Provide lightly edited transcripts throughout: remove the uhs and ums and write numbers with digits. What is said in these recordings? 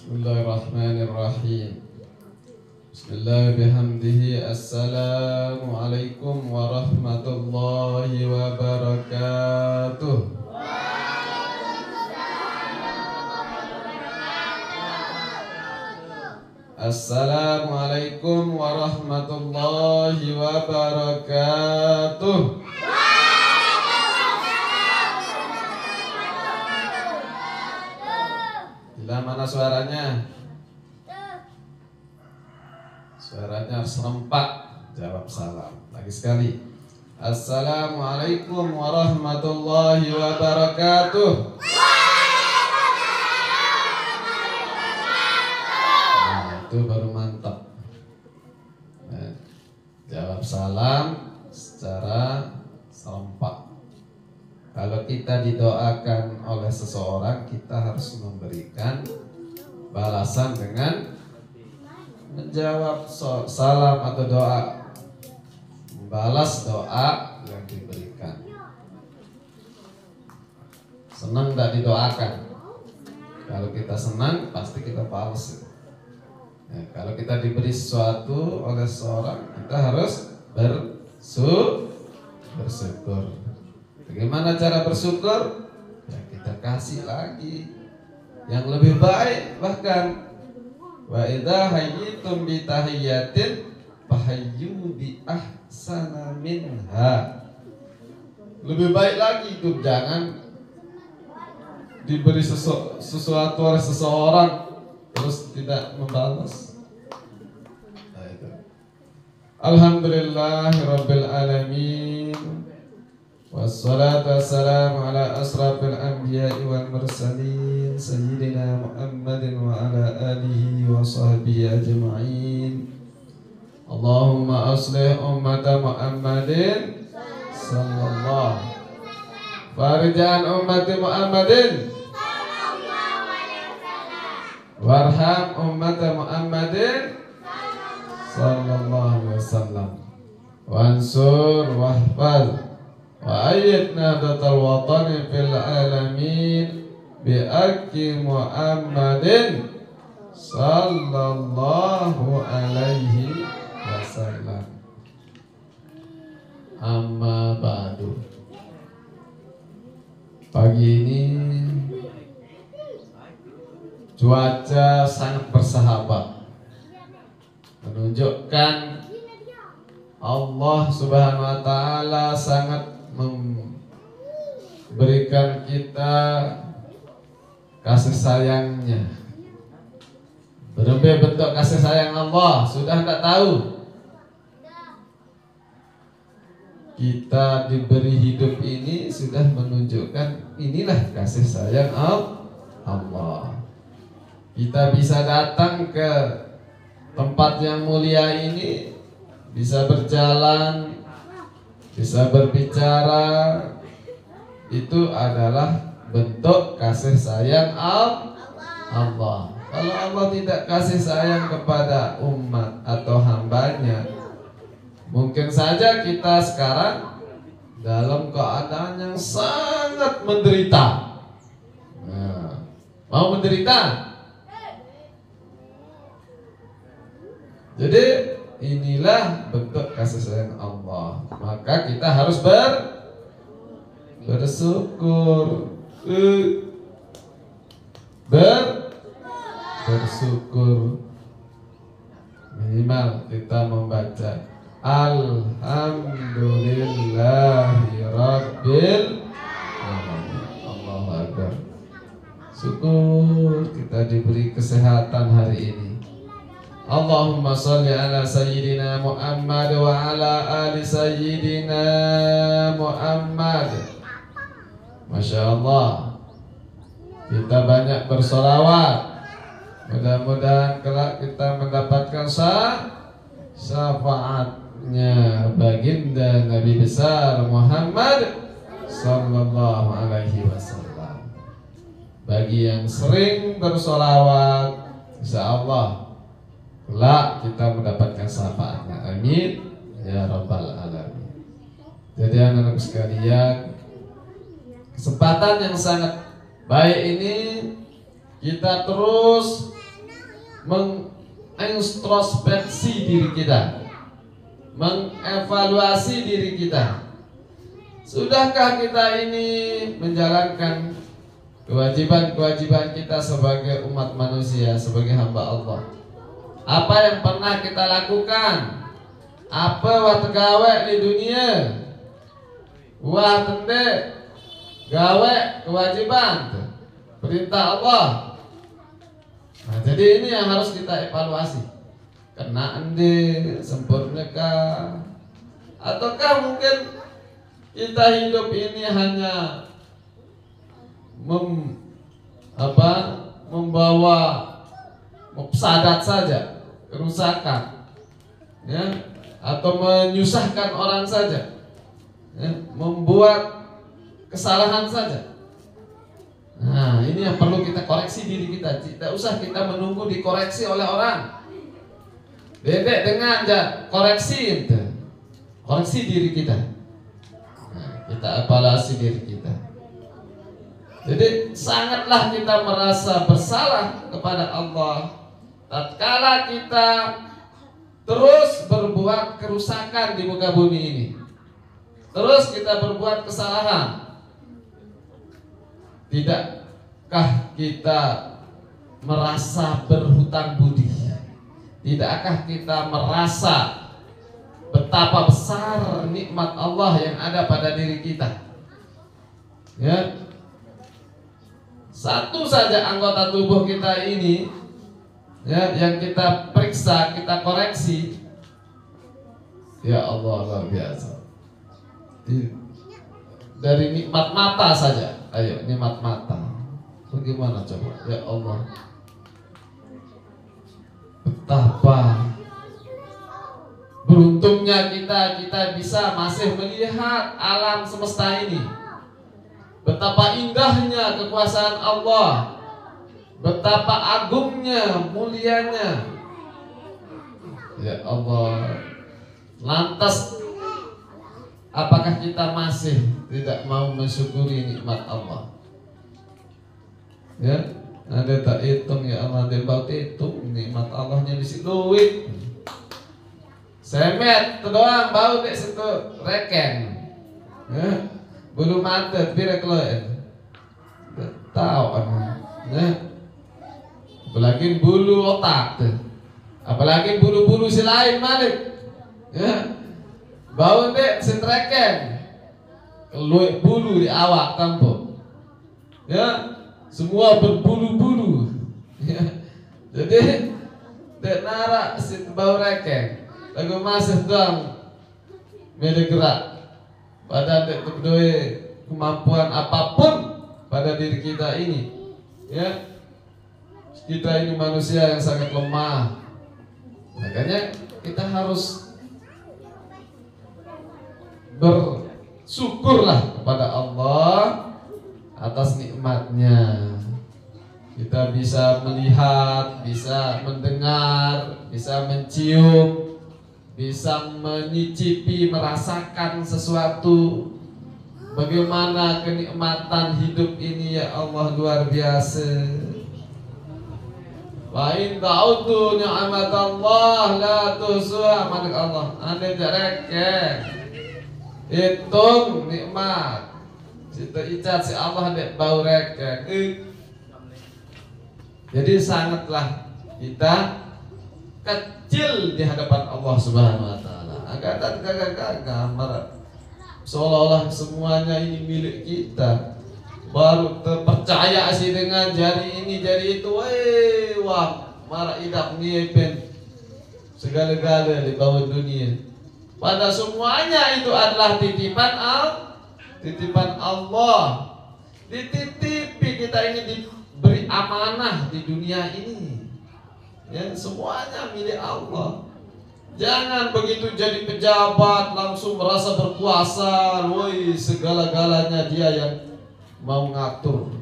Bismillahirrahmanirrahim. Bismillah bihamdihi. Assalamualaikum warahmatullahi wabarakatuh. Assalamualaikum warahmatullahi wabarakatuh. Bila mana suaranya? Suaranya serempak. Jawab salam. Lagi sekali. Assalamualaikum warahmatullahi wabarakatuh. Nah, itu baru mantap. Nah, jawab salam secara serempak. Kalau kita didoakan oleh seseorang, kita harus memberikan balasan dengan menjawab salam atau doa, membalas doa yang diberikan. Senang tidak didoakan? Kalau kita senang, pasti kita balas. Ya, kalau kita diberi sesuatu oleh seseorang, kita harus bersyukur. Bagaimana cara bersyukur? Ya, kita kasih lagi yang lebih baik. Bahkan wa idza hayyitum bi tahiyyatin fahayyu bi ahsana minha. Lebih baik lagi itu, jangan diberi sesuatu oleh seseorang terus tidak membalas. Nah, itu. Alhamdulillahirabbil alamin. Wassalatu wassalamu ala asrafil anbiya'i wal mursalin sayyidina Muhammadin wa ala alihi wa sahbihi ajma'in. Allahumma aslih ummata Muhammadin sallallahu farijan ummati Muhammadin warham ummata Muhammadin sallallahu alaihi wasallam wansur wahfaz wa ayyidna datal watani fil alamin bi akki Muhammadin sallallahu alaihi wasallam. Amma ba'du. Pagi ini cuaca sangat bersahabat, menunjukkan Allah Subhanahu wa taala sangat memberikan kita kasih sayangnya. Berbagai bentuk kasih sayang Allah, sudah tidak tahu? Kita diberi hidup ini sudah menunjukkan inilah kasih sayang Allah. Kita bisa datang ke tempat yang mulia ini, bisa berjalan, bisa berbicara, itu adalah bentuk kasih sayang Allah. Kalau Allah tidak kasih sayang kepada umat atau hambanya, mungkin saja kita sekarang dalam keadaan yang sangat menderita. Nah, mau menderita? Jadi inilah bentuk kasih sayang Allah. Maka kita harus bersyukur. Bersyukur. Minimal kita membaca Alhamdulillahirabbil alamin. Allahu akbar. Syukur kita diberi kesehatan hari ini. Allahumma sholli ala sayyidina Muhammad wa ala ali sayyidina Muhammad. Masya Allah, kita banyak bersolawat. Mudah-mudahan kelak kita mendapatkan syafaatnya baginda Nabi besar Muhammad sallallahu alaihi wasallam. Bagi yang sering bersolawat, insya Allah kelak kita mendapatkan syafaatnya. Amin ya rabbal alamin. Jadi anak-anak sekalian, kesempatan yang sangat baik ini kita terus mengintrospeksi diri kita, mengevaluasi diri kita. Sudahkah kita ini menjalankan kewajiban-kewajiban kita sebagai umat manusia, sebagai hamba Allah? Apa yang pernah kita lakukan? Apa wah gawe di dunia? Wah tende gawe kewajiban perintah Allah. Nah, jadi ini yang harus kita evaluasi. Kena ende sempurnakah? Ataukah mungkin kita hidup ini hanya membawa mufsadat saja, kerusakan, ya, atau menyusahkan orang saja, ya, membuat kesalahan saja. Nah, ini yang perlu kita koreksi diri kita. Tidak usah kita menunggu dikoreksi oleh orang. Bebek dengan koreksi itu, koreksi diri kita. Nah, kita evaluasi diri kita. Jadi sangatlah kita merasa bersalah kepada Allah tatkala kita terus berbuat kerusakan di muka bumi ini. Terus kita berbuat kesalahan. Tidakkah kita merasa berhutang budi? Tidakkah kita merasa betapa besar nikmat Allah yang ada pada diri kita? Ya, satu saja anggota tubuh kita ini, ya, yang kita periksa, kita koreksi, ya Allah, luar biasa. Dari nikmat mata saja. Ayo, nikmat mata. Bagaimana coba? Ya Allah, betapa beruntungnya kita bisa masih melihat alam semesta ini. Betapa indahnya kekuasaan Allah, betapa agungnya, mulianya. Ya Allah, lantas apakah kita masih tidak mau mensyukuri nikmat Allah? Ya, ada tak hitung ya Allah, ada bau hitung nikmat Allahnya di situ duit. Semet doang bau dek situ reken. Ya, bulu mata tidak keluar. Tahu kan? Ya, apalagi bulu otak tuh, apalagi bulu-bulu si lain malik. Ya, bau dek sentreken, keluar bulu di awak tampuk. Ya, semua berbulu-bulu. Ya, jadi dek narak si bau reken, lagu masih doang mele gerak. Pada dek berdua kemampuan apapun pada diri kita ini. Ya, kita ini manusia yang sangat lemah. Makanya kita harus bersyukurlah kepada Allah atas nikmatnya. Kita bisa melihat, bisa mendengar, bisa mencium, bisa menyicipi, merasakan sesuatu. Bagaimana kenikmatan hidup ini, ya Allah, luar biasa. Wa in ta'uddu ni'matallah la tuhsuha. Manik Allah, anda jareke hitung nikmat. Kita icat si Allah dek bau reke. Jadi sangatlah kita kecil di hadapan Allah Subhanahu wa taala. Agak gagah marah. Seolah-olah semuanya ini milik kita. Baru terpercaya sih dengan jari ini, jari itu. Wah, marah idak nyepen segala-gala di bawah dunia. Pada semuanya itu adalah titipan Allah. Dititipi kita ini, diberi amanah di dunia ini. Ya, semuanya milik Allah. Jangan begitu jadi pejabat langsung merasa berkuasa, woi segala-galanya dia yang mau ngatur.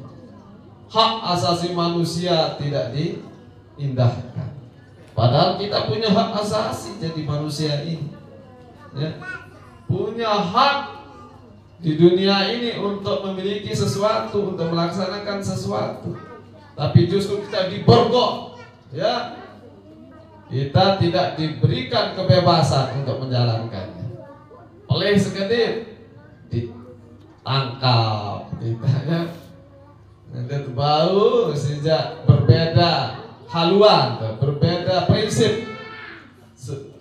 Hak asasi manusia tidak diindahkan. Padahal kita punya hak asasi jadi manusia ini. Ya, punya hak di dunia ini untuk memiliki sesuatu, untuk melaksanakan sesuatu. Tapi justru kita diborgok, ya, kita tidak diberikan kebebasan untuk menjalankannya. Oleh sekedip ditangkap kita ya. Nanti baru sejak berbeda haluan, berbeda prinsip,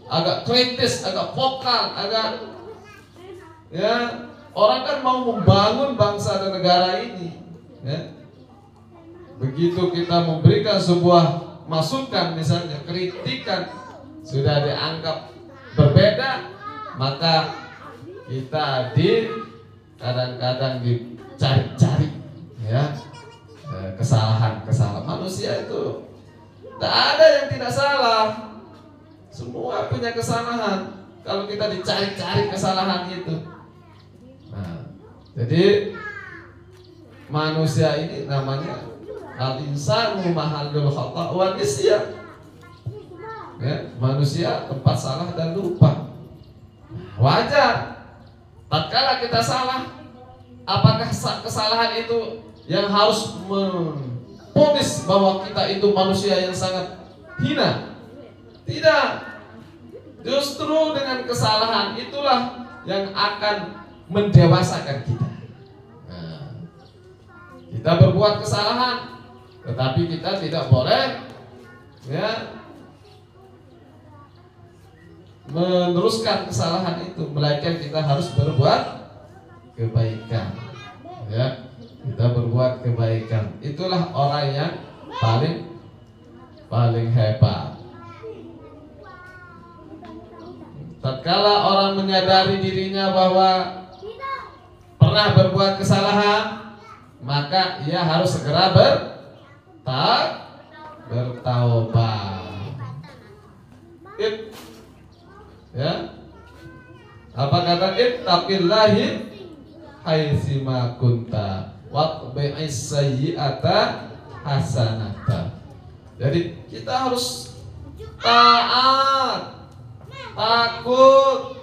agak kritis, agak vokal, agak ya. Orang kan mau membangun bangsa dan negara ini ya. Begitu kita memberikan sebuah masukan, misalnya kritikan, sudah dianggap berbeda, maka kita kadang-kadang dicari-cari ya, kesalahan manusia itu. Tak ada yang tidak salah, semua punya kesalahan. Kalau kita dicari-cari kesalahan itu, nah, jadi manusia ini namanya al-insanu mahallul khata' wa nisyan. Ya, manusia tempat salah dan lupa. Wajar. Tatkala kita salah, apakah kesalahan itu yang harus memvonis bahwa kita itu manusia yang sangat hina? Tidak. Justru dengan kesalahan itulah yang akan mendewasakan kita. Nah, kita berbuat kesalahan, tetapi kita tidak boleh ya meneruskan kesalahan itu, melainkan kita harus berbuat kebaikan. Ya, kita berbuat kebaikan. Itulah orang yang paling hebat. Tatkala orang menyadari dirinya bahwa pernah berbuat kesalahan, maka ia harus segera bertaubat. Ya. Apa kata ittaqillahi haitsima kunta watbi'is sayyi'ata hasanata. Jadi kita harus taat, takut,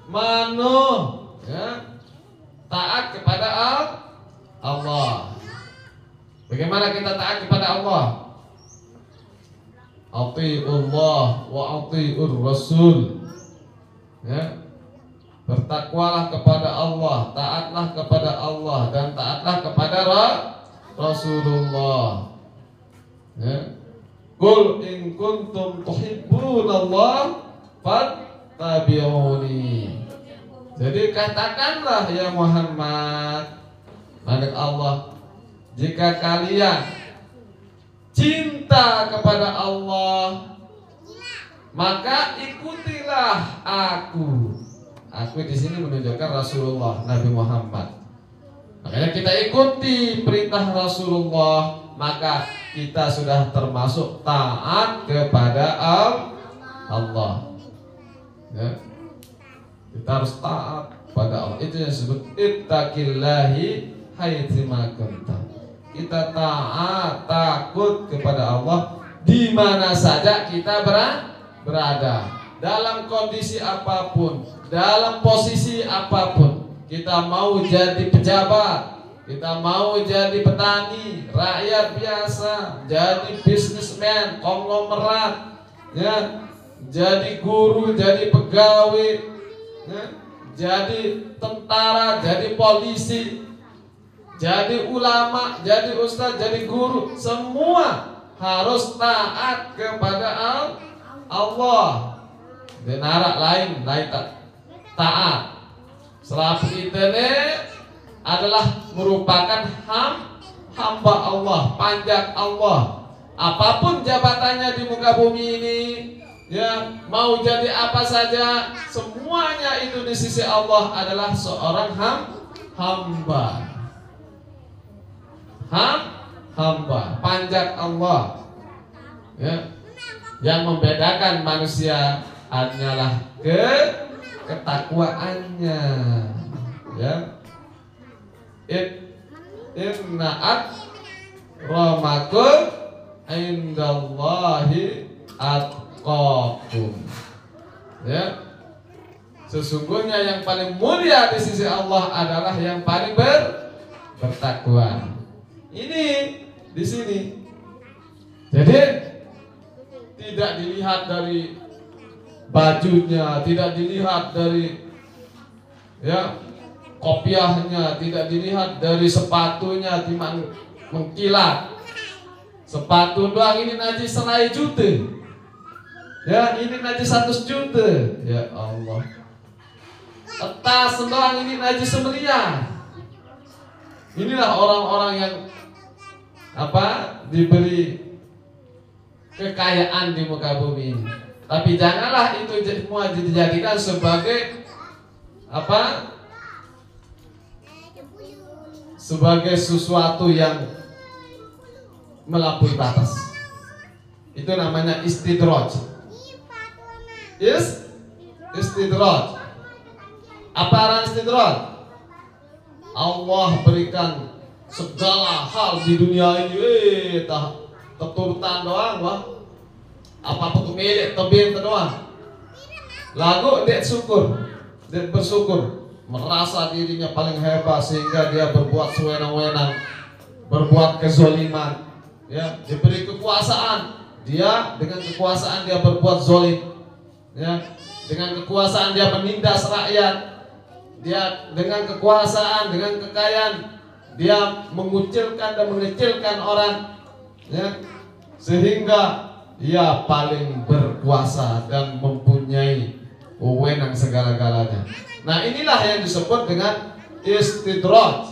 manuh ya. Taat kepada Allah. Bagaimana kita taat kepada Allah? Ati'ullah wa ati'ur rasul. Ya. Bertakwalah kepada Allah, taatlah kepada Allah, dan taatlah kepada Rasulullah. Ya. Qul in kuntum tuhibbunallah fattabi'uni. Jadi katakanlah ya Muhammad, maka Allah, jika kalian cinta kepada Allah, maka ikutilah aku. Aku di sini menunjukkan Rasulullah Nabi Muhammad. Makanya kita ikuti perintah Rasulullah, maka kita sudah termasuk taat kepada Allah. Ya. Kita harus taat pada Allah. Itu yang disebut ittaqillahi haitsima kunta. Kita taat, takut kepada Allah di mana saja kita berada. Dalam kondisi apapun, dalam posisi apapun. Kita mau jadi pejabat, kita mau jadi petani, rakyat biasa, jadi bisnismen, konglomerat, ya, jadi guru, jadi pegawai, ya, jadi tentara, jadi polisi, jadi ulama, jadi ustaz, jadi guru, semua harus taat kepada Allah. Dan arah lain taat. Selaku kita ini adalah merupakan hamba Allah, panjat Allah. Apapun jabatannya di muka bumi ini, ya, mau jadi apa saja, semuanya itu di sisi Allah adalah seorang hamba. Hamba, panjat Allah. Ya. Yang membedakan manusia hanyalah ketakwaannya. Ya. Inna akramakum indallahi atqakum. Ya. Sesungguhnya yang paling mulia di sisi Allah adalah yang paling bertakwa. Ini di sini. Jadi tidak dilihat dari bajunya, tidak dilihat dari ya kopiahnya, tidak dilihat dari sepatunya timan mengkilat. Sepatu doang ini najis 100 juta. Ya, ini najis 100 juta. Ya Allah. Tas doang ini najis 1 miliar. Inilah orang-orang yang diberi kekayaan di muka bumi ini. Tapi janganlah itu semua dijadikan sebagai sebagai sesuatu yang melampaui batas. Itu namanya istidraj. Istidraj. Apa arti istidraj? Allah berikan segala hal di dunia ini, keturutan doang, wah. Apa milik tebing doang. Lagu dia bersyukur, merasa dirinya paling hebat sehingga dia berbuat sewenang-wenang, berbuat kezoliman. Ya, diberi kekuasaan, dia dengan kekuasaan dia berbuat zolim. Ya, dengan kekuasaan dia menindas rakyat. Dia dengan kekuasaan, dengan kekayaan, dia mengucilkan dan mengecilkan orang, ya, sehingga dia paling berkuasa dan mempunyai wewenang segala-galanya. Nah, inilah yang disebut dengan istidraj.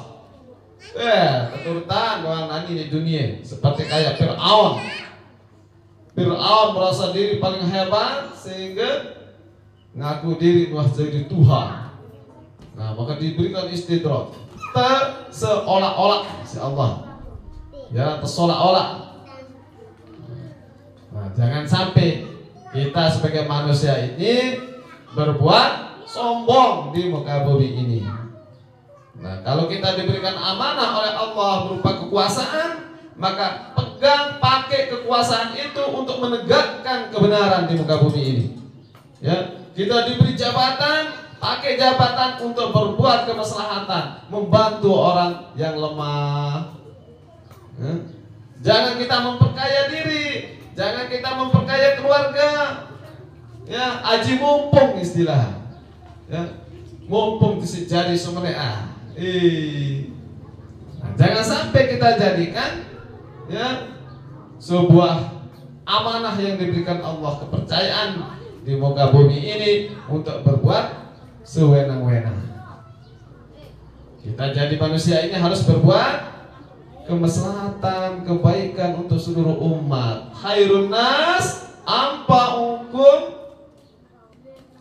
Keturutan orang nani di dunia, seperti kayak Fir'aun. Fir'aun merasa diri paling hebat sehingga ngaku diri menjadi Tuhan. Nah, maka diberikan istidraj, seolah-olah si Allah, ya, terseolah-olah. Nah, jangan sampai kita sebagai manusia ini berbuat sombong di muka bumi ini. Nah, kalau kita diberikan amanah oleh Allah berupa kekuasaan, maka pakai kekuasaan itu untuk menegakkan kebenaran di muka bumi ini. Ya, kita diberi jabatan, pakai jabatan untuk berbuat kemaslahatan, membantu orang yang lemah. Jangan kita memperkaya diri, jangan kita memperkaya keluarga. Ya, aji mumpung istilah. Ya, mumpung jadi sumenea. Jangan sampai kita jadikan ya sebuah amanah yang diberikan Allah, kepercayaan di muka bumi ini untuk berbuat sewenang-wenang. Kita jadi manusia ini harus berbuat kemaslahatan, kebaikan untuk seluruh umat. Khairun nas ampa'ukum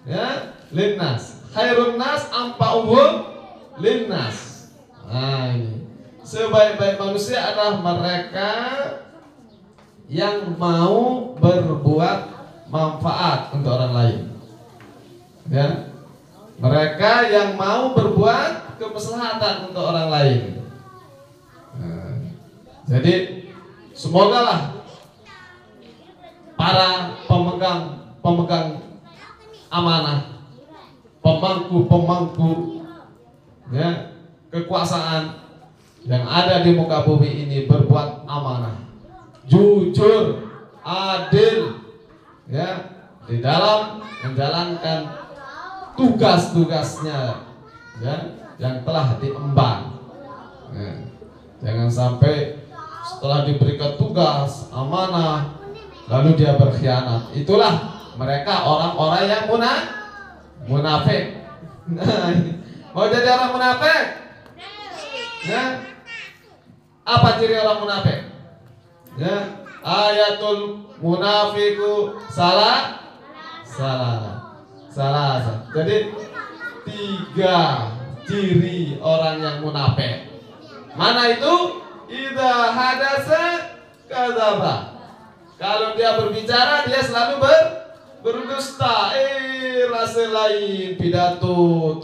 ya linnas. Khairun nas ampa'uhum linnas. Nah, ini sebaik-baik manusia adalah mereka yang mau berbuat manfaat untuk orang lain. Ya. Mereka yang mau berbuat kemaslahatan untuk orang lain. Nah, jadi semoga lah para pemegang amanah, pemangku ya, kekuasaan yang ada di muka bumi ini berbuat amanah, jujur, adil, ya, di dalam menjalankan tugas-tugasnya, ya, yang telah diemban. Ya, jangan sampai setelah diberikan tugas amanah lalu dia berkhianat. Itulah mereka orang-orang yang munafik. Mau jadi orang munafik? Ya. Apa ciri orang munafik? Ya, ayatul munafiku salah. Jadi 3 ciri orang yang munafik. Mana itu? Idza hadasa kadzaba. Kalau dia berbicara dia selalu berdusta. Rasa lain pidato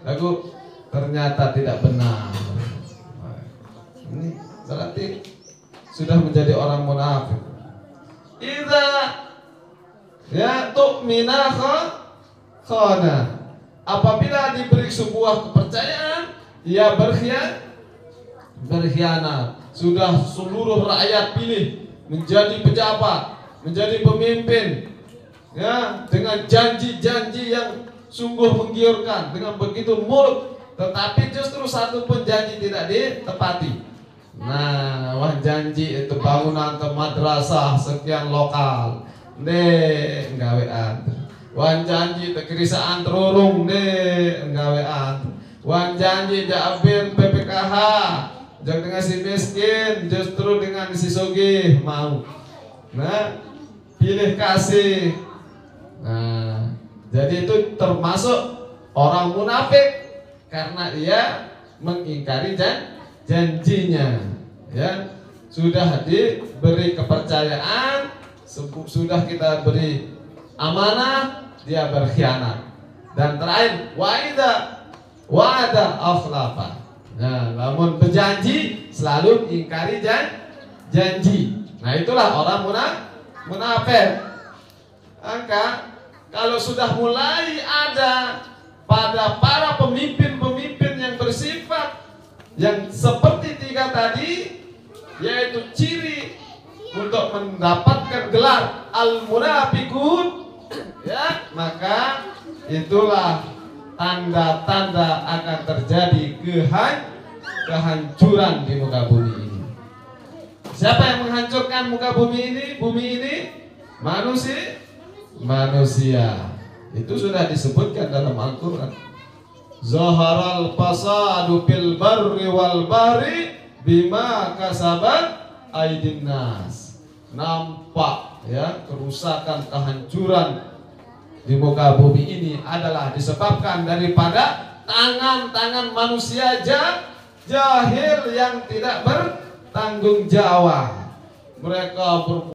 lagu ternyata tidak benar. Ini berarti sudah menjadi orang munafik. Idza ya tu'mina khana. Apabila diberi sebuah kepercayaan, ia berkhianat. Sudah seluruh rakyat pilih menjadi pejabat, menjadi pemimpin, ya, dengan janji-janji yang sungguh menggiurkan, dengan begitu muluk, tetapi justru satu pun janji tidak ditepati. Nah, wah janji itu bangunan ke madrasah sekian lokal, deh nggawean. Wah janji kerisaan terurung, deh nggawean. Wah janji jaabin PPKH, jangan dengan si miskin, justru dengan si sugih mau. Nah, pilih kasih. Nah, jadi itu termasuk orang munafik karena dia mengingkari janjinya, ya. Sudah diberi kepercayaan, sudah kita beri amanah, dia berkhianat. Dan terakhir, wa'ada akhlafa. Nah, namun berjanji selalu ingkari janji. Nah, itulah orang munafik. Maka kalau sudah mulai ada pada para pemimpin-pemimpin yang bersifat yang seperti tiga tadi, yaitu ciri untuk mendapatkan gelar al-munafiqun, ya, maka itulah tanda-tanda akan terjadi kehancuran di muka bumi ini. Siapa yang menghancurkan muka bumi ini? Bumi ini manusia. Itu sudah disebutkan dalam Al-Quran. Zaharal fasadu fil barri wal bahri bima kasabat aydin nas. Nampak, ya, kerusakan, kehancuran di muka bumi ini adalah disebabkan daripada tangan-tangan manusia jahil yang tidak bertanggung jawab. Mereka